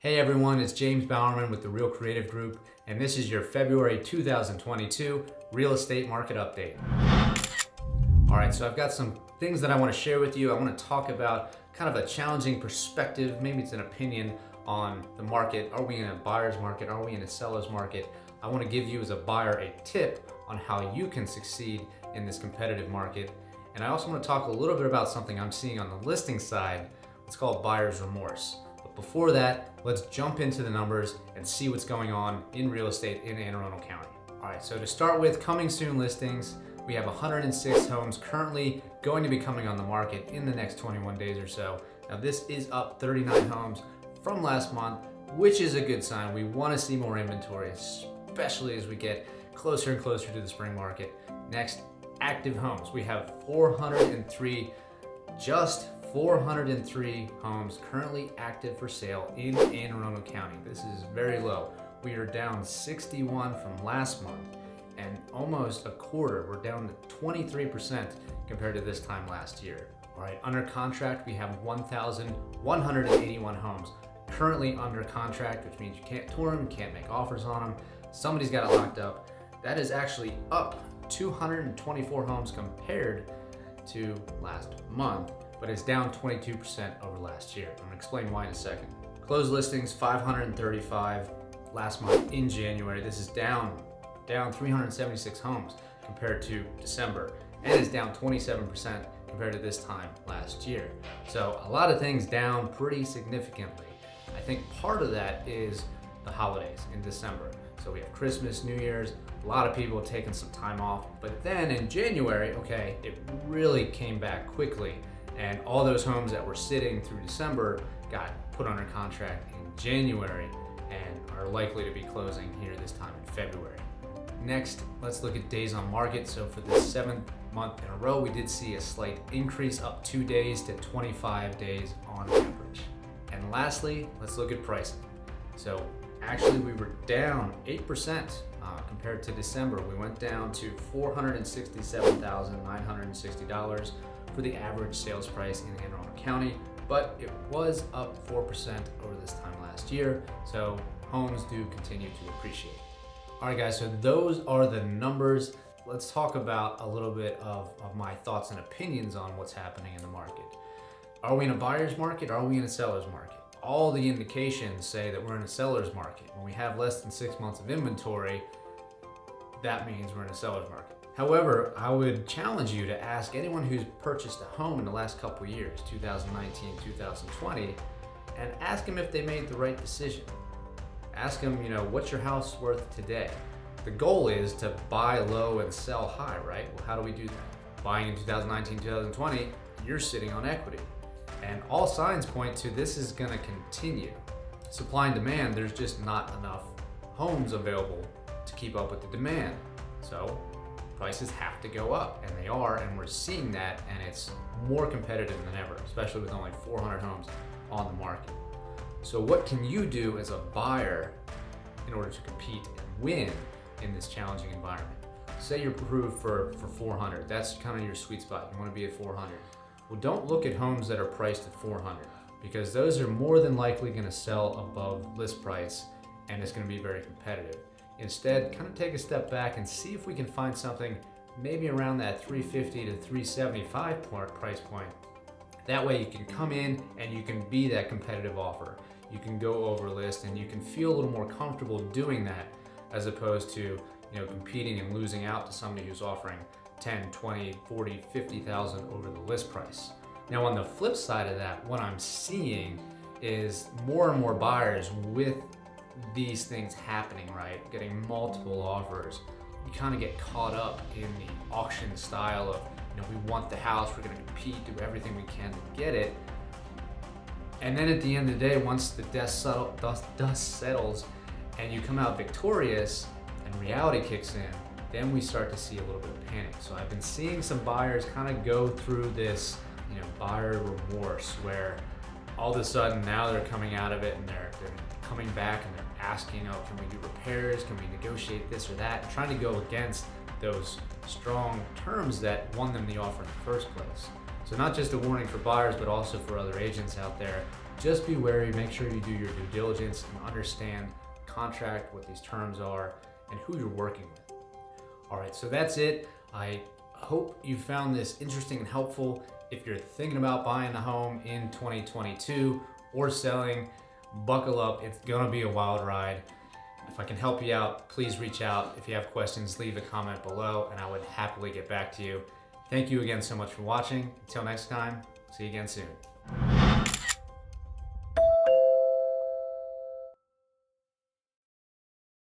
Hey everyone, it's James Bowerman with the Real Creative Group, and this is your February 2022 real estate market update. All right, so I've got some things that I want to share with you. I want to talk about kind of a challenging perspective, maybe it's an opinion on the market. Are we in a buyer's market? Are we in a seller's market? I want to give you as a buyer a tip on how you can succeed in this competitive market. And I also want to talk a little bit about something I'm seeing on the listing side. It's called buyer's remorse. But before that, let's jump into the numbers and see what's going on in real estate in Anne Arundel County. All right, so to start with, coming soon listings, we have 106 homes currently going to be coming on the market in the next 21 days or so. Now this is up 39 homes from last month, which is a good sign. We want to see more inventory, especially as we get closer and closer to the spring market. Next, active homes. We have 403, just 403 homes currently active for sale in Anne Arundel County. This is very low. We are down 61 from last month and almost a quarter. We're down to 23% compared to this time last year. All right, under contract, we have 1,181 homes currently under contract, which means you can't tour them, you can't make offers on them. Somebody's got it locked up. That is actually up 224 homes compared to last month, but it's down 22% over last year. I'm gonna explain why in a second. Closed listings, 535 last month in January. This is down 376 homes compared to December, and it's down 27% compared to this time last year. So a lot of things down pretty significantly. I think part of that is the holidays in December. So we have Christmas, New Year's, a lot of people taking some time off, but then in January, okay, it really came back quickly. And all those homes that were sitting through December got put under contract in January and are likely to be closing here this time in February. Next, let's look at days on market. So for the 7th month in a row, we did see a slight increase, up 2 days to 25 days on average. And lastly, let's look at pricing. So actually we were down 8% compared to December. We went down to $467,960 for the average sales price in Anne Arundel County, but it was up 4% over this time last year, so homes do continue to appreciate. All right guys, so those are the numbers. Let's talk about a little bit of my thoughts and opinions on what's happening in the market. Are we in a buyer's market? Are we in a seller's market? All the indications say that we're in a seller's market. When we have less than 6 months of inventory, that means we're in a seller's market. However, I would challenge you to ask anyone who's purchased a home in the last couple of years, 2019, 2020, and ask them if they made the right decision. Ask them, what's your house worth today? The goal is to buy low and sell high, right? Well, how do we do that? Buying in 2019, 2020, you're sitting on equity. And all signs point to this is gonna continue. Supply and demand, there's just not enough homes available to keep up with the demand. So prices have to go up, and they are, and we're seeing that, and it's more competitive than ever, especially with only 400 homes on the market. So what can you do as a buyer in order to compete and win in this challenging environment? Say you're approved for 400, that's kind of your sweet spot, you wanna be at 400. Well, don't look at homes that are priced at 400, because those are more than likely gonna sell above list price, and it's gonna be very competitive. Instead, kind of take a step back and see if we can find something maybe around that 350 to 375 price point. That way you can come in and you can be that competitive offer. You can go over list and you can feel a little more comfortable doing that, as opposed to competing and losing out to somebody who's offering 10, 20, 40, 50,000 over the list price. Now on the flip side of that, what I'm seeing is more and more buyers with these things happening, right? Getting multiple offers. You kind of get caught up in the auction style of, we want the house, we're gonna compete, do everything we can to get it. And then at the end of the day, once the dust settles and you come out victorious and reality kicks in, then we start to see a little bit of panic. So I've been seeing some buyers kind of go through this, buyer remorse, where all of a sudden now they're coming out of it and they're coming back and they're asking, can we do repairs? Can we negotiate this or that? Trying to go against those strong terms that won them the offer in the first place. So not just a warning for buyers, but also for other agents out there. just be wary, make sure you do your due diligence and understand the contract, what these terms are, and who you're working with. All right, so that's it. I hope you found this interesting and helpful. If you're thinking about buying a home in 2022 or selling, buckle up. It's gonna be a wild ride. If I can help you out, please reach out. If you have questions, leave a comment below and I would happily get back to you. Thank you again so much for watching. Until next time, see you again soon.